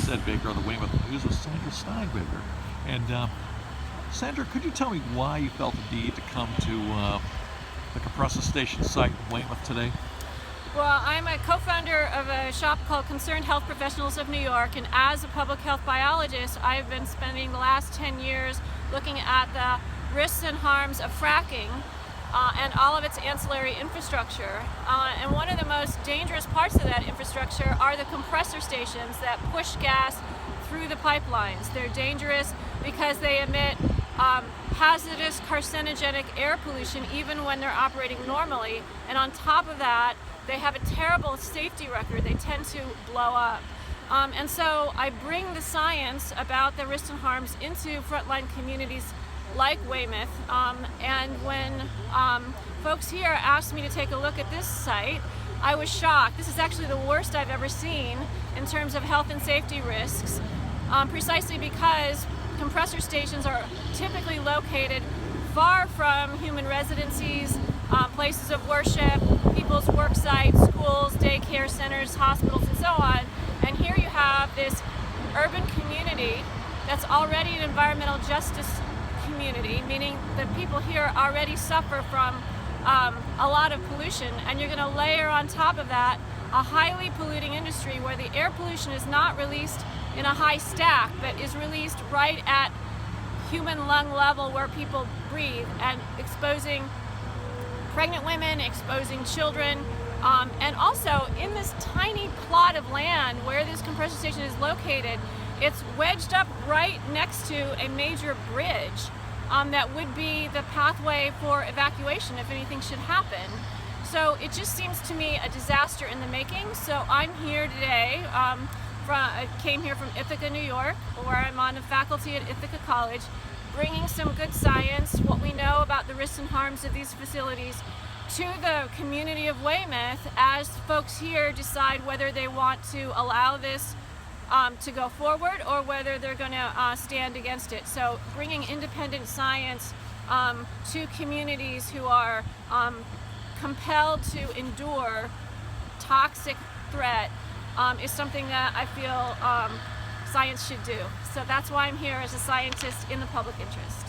News Ed Baker on the Weymouth News with Sandra Steingraber. And Sandra, could you tell me why you felt the need to come to the compressor station site in Weymouth today? Well, I'm a co-founder of a shop called Concerned Health Professionals of New York, and as a public health biologist, I've been spending the last 10 years looking at the risks and harms of fracking and all of its ancillary infrastructure. And one of the most dangerous parts of that infrastructure are the compressor stations that push gas through the pipelines. They're dangerous because they emit hazardous carcinogenic air pollution even when they're operating normally. And on top of that, they have a terrible safety record. They tend to blow up. And so I bring the science about the risks and harms into frontline communities like Weymouth. And when folks here asked me to take a look at this site, I was shocked. This is actually the worst I've ever seen in terms of health and safety risks, precisely because compressor stations are typically located far from human residencies, places of worship, people's work sites, schools, daycare centers, hospitals, and so on. And here you have this urban community that's already an environmental justice community, meaning that people here already suffer from a lot of pollution, and you're going to layer on top of that a highly polluting industry where the air pollution is not released in a high stack, but is released right at human lung level where people breathe, and exposing pregnant women, exposing children, and also in this tiny plot of land where this compressor station is located, it's wedged up right next to a major bridge that would be the pathway for evacuation if anything should happen. So it just seems to me a disaster in the making. So I'm here today, I came here from Ithaca, New York, where I'm on the faculty at Ithaca College, bringing some good science, what we know about the risks and harms of these facilities, to the community of Weymouth as folks here decide whether they want to allow this to go forward or whether they're going to stand against it. So bringing independent science to communities who are compelled to endure toxic threat is something that I feel science should do. So that's why I'm here as a scientist in the public interest.